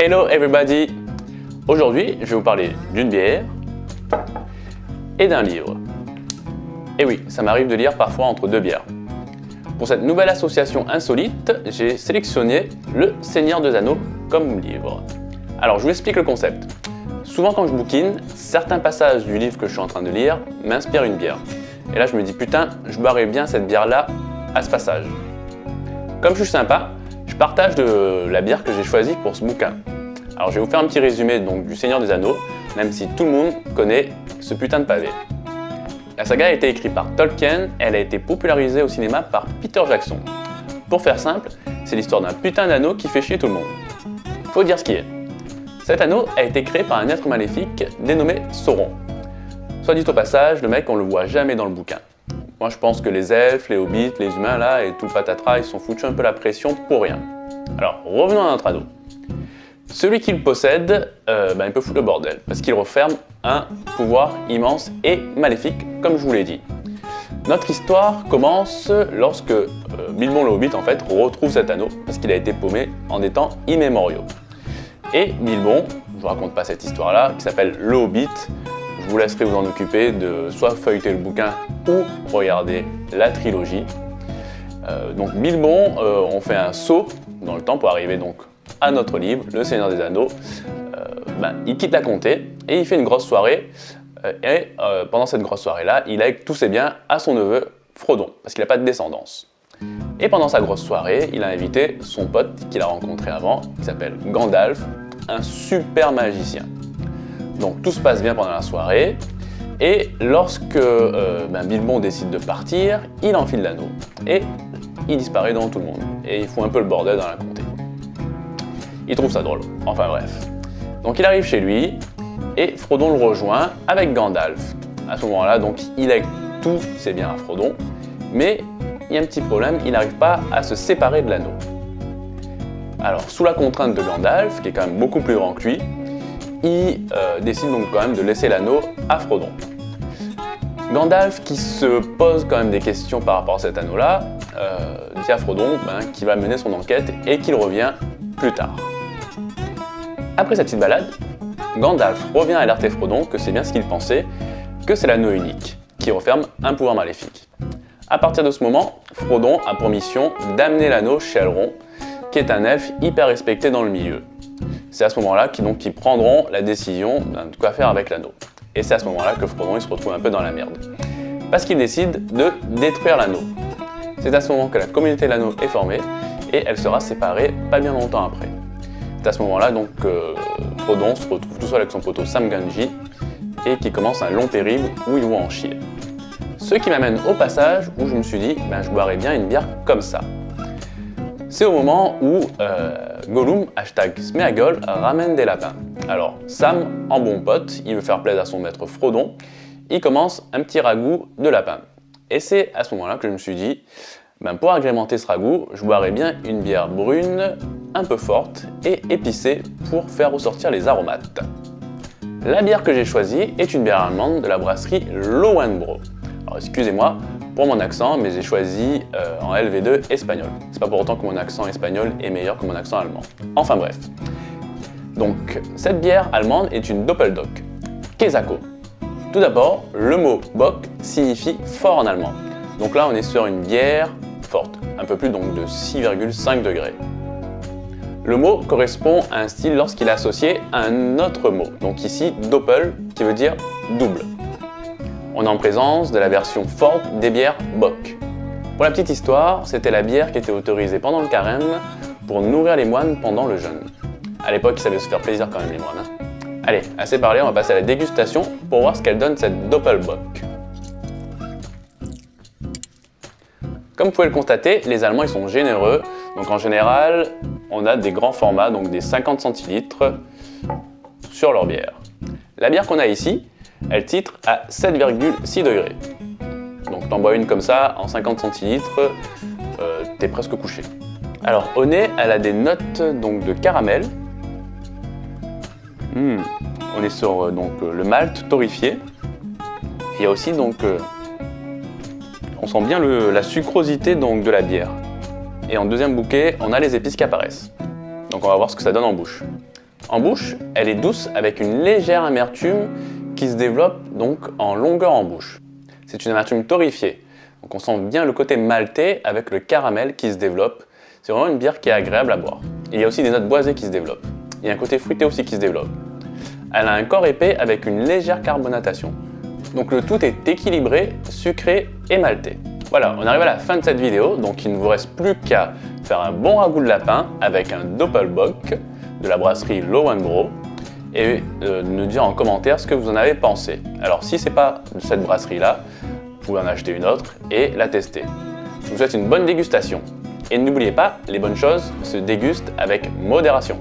Hello everybody! Aujourd'hui, je vais vous parler d'une bière et d'un livre. Et oui, ça m'arrive de lire parfois entre deux bières. Pour cette nouvelle association insolite, j'ai sélectionné Le Seigneur des Anneaux comme livre. Alors, je vous explique le concept. Souvent quand je bouquine, certains passages du livre que je suis en train de lire m'inspirent une bière. Et là, je me dis, putain, je boirais bien cette bière-là à ce passage. Comme je suis sympa, je partage de la bière que j'ai choisie pour ce bouquin. Alors je vais vous faire un petit résumé donc, du Seigneur des Anneaux, même si tout le monde connaît ce putain de pavé. La saga a été écrite par Tolkien, elle a été popularisée au cinéma par Peter Jackson. Pour faire simple, c'est l'histoire d'un putain d'anneau qui fait chier tout le monde. Faut dire ce qui est. Cet anneau a été créé par un être maléfique dénommé Sauron. Soit dit au passage, le mec on le voit jamais dans le bouquin. Moi je pense que les elfes, les hobbits, les humains là et tout le patatras, ils sont foutus un peu la pression pour rien. Alors revenons à notre anneau. Celui qui le possède, il peut foutre le bordel parce qu'il renferme un pouvoir immense et maléfique comme je vous l'ai dit. Notre histoire commence lorsque Bilbon le Hobbit en fait retrouve cet anneau parce qu'il a été paumé en des temps immémoriaux. Et Bilbon, je vous raconte pas cette histoire là, qui s'appelle Le Hobbit. Je vous laisserai vous en occuper de soit feuilleter le bouquin ou regarder la trilogie. Donc Bilbon, on fait un saut dans le temps pour arriver donc à notre livre, Le Seigneur des Anneaux. Il quitte la comté et il fait une grosse soirée. Pendant cette grosse soirée-là, il lègue tous ses biens à son neveu Frodon, parce qu'il n'a pas de descendance. Et pendant sa grosse soirée, il a invité son pote qu'il a rencontré avant, qui s'appelle Gandalf, un super magicien. Donc tout se passe bien pendant la soirée, et lorsque Bilbon décide de partir, il enfile l'anneau, et il disparaît devant tout le monde, et il fout un peu le bordel dans la comté. Il trouve ça drôle, enfin bref. Donc il arrive chez lui, et Frodon le rejoint avec Gandalf. À ce moment-là, donc il lègue tous ses biens à Frodon, mais il y a un petit problème, il n'arrive pas à se séparer de l'anneau. Alors sous la contrainte de Gandalf, qui est quand même beaucoup plus grand que lui, il décide donc quand même de laisser l'anneau à Frodon. Gandalf, qui se pose quand même des questions par rapport à cet anneau-là, dit à Frodon qu'il va mener son enquête et qu'il revient plus tard. Après cette petite balade, Gandalf revient alerter Frodon que c'est bien ce qu'il pensait, que c'est l'anneau unique, qui renferme un pouvoir maléfique. À partir de ce moment, Frodon a pour mission d'amener l'anneau chez Elrond, qui est un elfe hyper respecté dans le milieu. C'est à ce moment-là qu'ils prendront la décision de quoi faire avec l'anneau. Et c'est à ce moment-là que Frodon il se retrouve un peu dans la merde. Parce qu'il décide de détruire l'anneau. C'est à ce moment que la communauté de l'anneau est formée et elle sera séparée pas bien longtemps après. C'est à ce moment-là donc que Frodon se retrouve tout seul avec son poteau Sam Gamgee et qui commence un long périple où ils vont en chier. Ce qui m'amène au passage où je me suis dit je boirais bien une bière comme ça. C'est au moment où Gollum, #Sméagol, ramène des lapins. Alors Sam, en bon pote, il veut faire plaisir à son maître Frodon, il commence un petit ragoût de lapin. Et c'est à ce moment-là que je me suis dit, pour agrémenter ce ragoût, je boirais bien une bière brune, un peu forte et épicée pour faire ressortir les aromates. La bière que j'ai choisie est une bière allemande de la brasserie Löwenbräu. Alors excusez-moi pour mon accent, mais j'ai choisi en LV2 espagnol. C'est pas pour autant que mon accent espagnol est meilleur que mon accent allemand. Enfin bref. Donc cette bière allemande est une Doppelbock. Qu'est-ce que Tout d'abord, le mot Bock signifie fort en allemand. Donc là on est sur une bière forte, un peu plus donc de 6,5 degrés. Le mot correspond à un style lorsqu'il est associé à un autre mot, donc ici Doppel qui veut dire double. On est en présence de la version forte des bières Bock. Pour la petite histoire, c'était la bière qui était autorisée pendant le carême pour nourrir les moines pendant le jeûne. À l'époque, ils savaient se faire plaisir quand même les moines. Allez, assez parlé, on va passer à la dégustation pour voir ce qu'elle donne cette Doppelbock. Comme vous pouvez le constater, les Allemands ils sont généreux, donc en général, on a des grands formats, donc des 50 centilitres sur leur bière. La bière qu'on a ici, elle titre à 7,6 degrés. Donc t'en bois une comme ça, en 50 centilitres, t'es presque couché. Alors au nez, elle a des notes donc, de caramel. On est sur le malt torréfié. Il y a aussi on sent bien la sucrosité donc, de la bière. Et en deuxième bouquet, on a les épices qui apparaissent. Donc on va voir ce que ça donne en bouche. En bouche, elle est douce avec une légère amertume qui se développe donc en longueur en bouche. C'est une amertume torréfiée, donc on sent bien le côté maltais avec le caramel qui se développe. C'est vraiment une bière qui est agréable à boire. Il y a aussi des notes boisées qui se développent. Il y a un côté fruité aussi qui se développe. Elle a un corps épais avec une légère carbonatation. Donc le tout est équilibré, sucré et maltais. Voilà, on arrive à la fin de cette vidéo, donc il ne vous reste plus qu'à faire un bon ragoût de lapin avec un Doppelbock de la brasserie Low & Gros et nous dire en commentaire ce que vous en avez pensé. Alors si c'est pas de cette brasserie-là, vous pouvez en acheter une autre et la tester. Je vous souhaite une bonne dégustation. Et n'oubliez pas, les bonnes choses se dégustent avec modération.